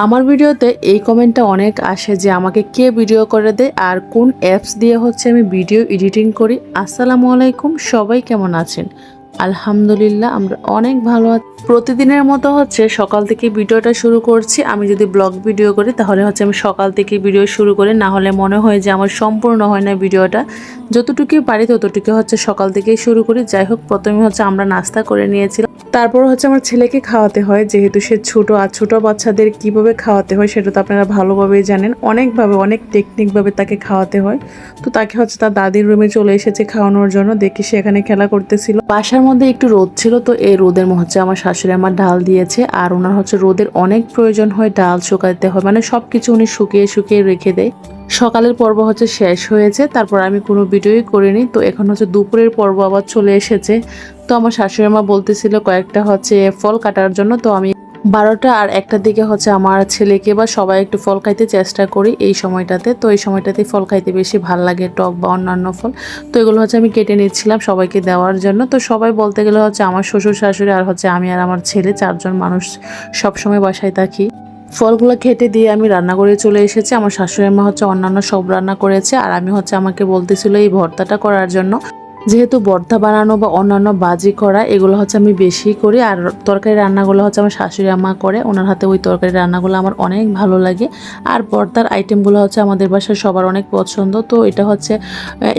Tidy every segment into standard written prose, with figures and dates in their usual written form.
আমার ভিডিওতে এই কমেন্টটা অনেক আসে যে আমাকে কে ভিডিও করে দেয় আর কোন অ্যাপস দিয়ে হচ্ছে আমি ভিডিও এডিটিং করি। আসসালামু আলাইকুম, সবাই কেমন আছেন? আলহামদুলিল্লাহ আমরা অনেক ভালো আছি। প্রতিদিনের মতো হচ্ছে সকাল থেকে ভিডিওটা শুরু করছি। আমি যদি ব্লগ ভিডিও করি তাহলে হচ্ছে আমি সকাল থেকে ভিডিও শুরু করি, না হলে মনে হয় যে আমার সম্পূর্ণ হয় না ভিডিওটা। যতটুকু পারি ততটুকু হচ্ছে সকাল থেকেই শুরু করি। যাই হোক, প্রথমে হচ্ছে আমরা নাস্তা করে নিয়েছিলাম, তারপর হচ্ছে আমার ছেলেকে খাওয়াতে হয়, যেহেতু সে ছোট, আর ছোট বাচ্চাদের কিভাবে খাওয়াতে হয় সেটা তো আপনারা ভালোভাবেই জানেন। অনেকভাবে, অনেক টেকনিকভাবে তাকে খাওয়াতে হয়। তো তাকে হচ্ছে তার দাদির রুমে চলে এসেছে খাওয়ানোর জন্য। দেখি সে এখানে খেলা করতেছিল। বাসার মধ্যে একটু রোদ ছিল, তো এই রোদের হচ্ছে আমার শাশুড়ি আমার ডাল দিয়েছে। আর ওনার হচ্ছে রোদের অনেক প্রয়োজন হয়, ডাল শুকাইতে হয়, মানে সবকিছু উনি শুকিয়ে শুকিয়ে রেখে দেয়। সকালের পর্ব হচ্ছে শেষ হয়েছে, তারপর আমি কোনো ভিডিওই করিনি। তো এখন হচ্ছে দুপুরের পর্ব আবার চলে এসেছে। তো আমার শাশুড়ি মা বলতেছিল কয়েকটা হচ্ছে ফল কাটার জন্য। তো আমি 12টা আর 1টার দিকে হচ্ছে আমার ছেলেকে বা সবাই একটু ফল খাইতে চেষ্টা করি এই সময়টাতে। তো এই সময়টাতে ফল খাইতে বেশি ভাল লাগে, টক বা অন্যান্য ফল। তো এগুলো হচ্ছে আমি কেটে নিচ্ছিলাম সবাইকে দেওয়ার জন্য। তো সবাই বলতে গেলে হচ্ছে আমার শ্বশুর শাশুড়ি আর হচ্ছে আমি আর আমার ছেলে, 4জন মানুষ সবসময় বাসায় থাকি। ফলগুলো খেতে দিয়ে আমি রান্না করে চলে এসেছি। আমার শাশুড়ি মা হচ্ছে অন্যান্য সব রান্না করেছে, আর আমি হচ্ছে আমাকে বলতেছিল এই ভর্তাটা করার জন্য। যেহেতু ভর্তা বানানো বা অন্যান্য বাজি করা এগুলো হচ্ছে আমি বেশি করি, আর তরকারি রান্নাগুলো হচ্ছে আমার শাশুড়ি আম্মা করে। ওনার হাতে ওই তরকারি রান্নাগুলো আমার অনেক ভালো লাগে। আর ভর্তার আইটেমগুলো হচ্ছে আমাদের বাসায় সবার অনেক পছন্দ। তো এটা হচ্ছে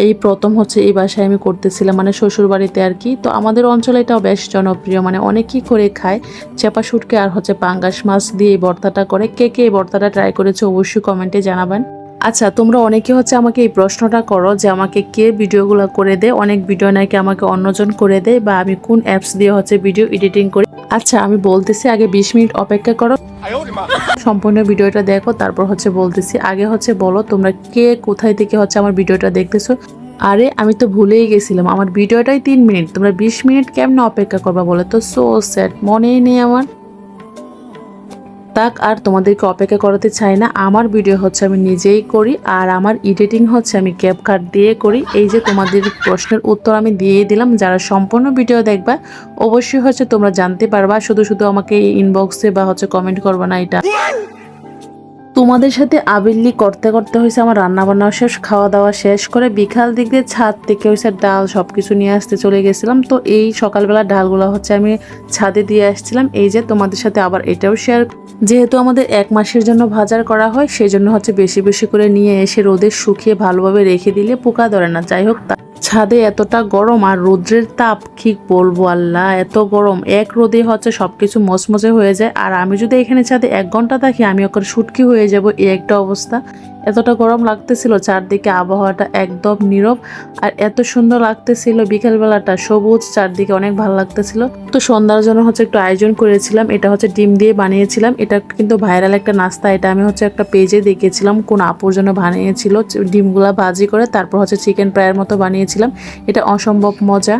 এই প্রথম হচ্ছে এই বাসায় আমি করতেছিলাম, মানে শ্বশুর বাড়িতে আর কি। তো আমাদের অঞ্চলে এটাও বেশ জনপ্রিয়, মানে অনেকেই করে খায়। চেপা শুটকি আর হচ্ছে পাঙ্গাস মাছ দিয়ে এই ভর্তাটা করে। কে কে এই ভর্তাটা ট্রাই করেছে অবশ্যই কমেন্টে জানাবেন। আচ্ছা, তোমরা অনেকে হচ্ছে আমাকে এই প্রশ্নটা করো যে আমাকে কে ভিডিওগুলো করে দেয়। অনেক ভিডিও নাকি আমাকে অন্যজন করে দেয়, বা আমি কোন অ্যাপস দিয়ে হচ্ছে ভিডিও এডিটিং করি। আচ্ছা, আমি বলতেছি, আগে 20 মিনিট অপেক্ষা করো, সম্পূর্ণ ভিডিওটা দেখো, তারপর হচ্ছে বলতেছি। আগে হচ্ছে বলো তোমরা কে কোথায় থেকে হচ্ছে আমার ভিডিওটা দেখতেছো। আরে আমি তো ভুলেই গেছিলাম, আমার ভিডিওটাই 3 মিনিট, তোমরা 20 মিনিট কেমন অপেক্ষা করবা বলে তো। সো স্যাড, মনেই নেই আমার। তাক আর তোমাদেরকে অপেক্ষা করাতে চাই না। আমার ভিডিও হচ্ছে আমি নিজেই করি, আর আমার এডিটিং হচ্ছে আমি ক্যাপকাট দিয়ে করি। এই যে তোমাদের প্রশ্নের উত্তর আমি দিয়ে দিলাম। যারা সম্পূর্ণ ভিডিও দেখবা অবশ্যই হচ্ছে তোমরা জানতে পারবা। শুধু শুধু আমাকে ইনবক্সে বা হচ্ছে কমেন্ট করবা না। এটা তোমাদের সাথে আবিল্লি করতে করতে হয়েছে আমার রান্না বান্না শেষ, খাওয়া দাওয়া শেষ করে বিকাল দিকে ছাদ থেকে হয়েছে ডাল সবকিছু নিয়ে আসতে চলে গেছিলাম। তো এই সকালবেলা ডালগুলো হচ্ছে আমি ছাদে দিয়ে আসছিলাম। এই যে তোমাদের সাথে আবার এটাও শেয়ার, যেহেতু আমাদের 1 মাসের জন্য বাজার করা হয়, সেই জন্য হচ্ছে বেশি বেশি করে নিয়ে এসে রোদে শুকিয়ে ভালোভাবে রেখে দিলে পোকা ধরে না। যাই হোক, ছাদে এতটা গরম আর রৌদ্রের তাপ কি বলবো, আল্লাহ এত গরম। এক রোদে হচ্ছে সবকিছু মচমচে হয়ে যায়। আর আমি যদি এখানে ছাদে 1 ঘন্টা থাকি আমি ওখানে শুটকি হয়ে যাব, এই একটা অবস্থা। এতটা গরম লাগতেছিল, চারদিকে আবহাওয়াটা একদম নীরব, আর এত সুন্দর লাগতেছিল। বিকেলবেলাটা সবুজ, চারদিকে অনেক ভালো লাগতেছিল। তো সন্ধ্যার জন্য হচ্ছে একটু আয়োজন করেছিলাম। এটা হচ্ছে ডিম দিয়ে বানিয়েছিলাম। এটা কিন্তু ভাইরাল একটা নাস্তা। এটা আমি হচ্ছে একটা পেজে দেখেছিলাম, কোন আপুর জন্য বানিয়েছিল। ডিমগুলা ভাজি করে তারপর হচ্ছে চিকেন ফ্রাইয়ের মতো বানিয়েছিলাম। এটা অসম্ভব মজা।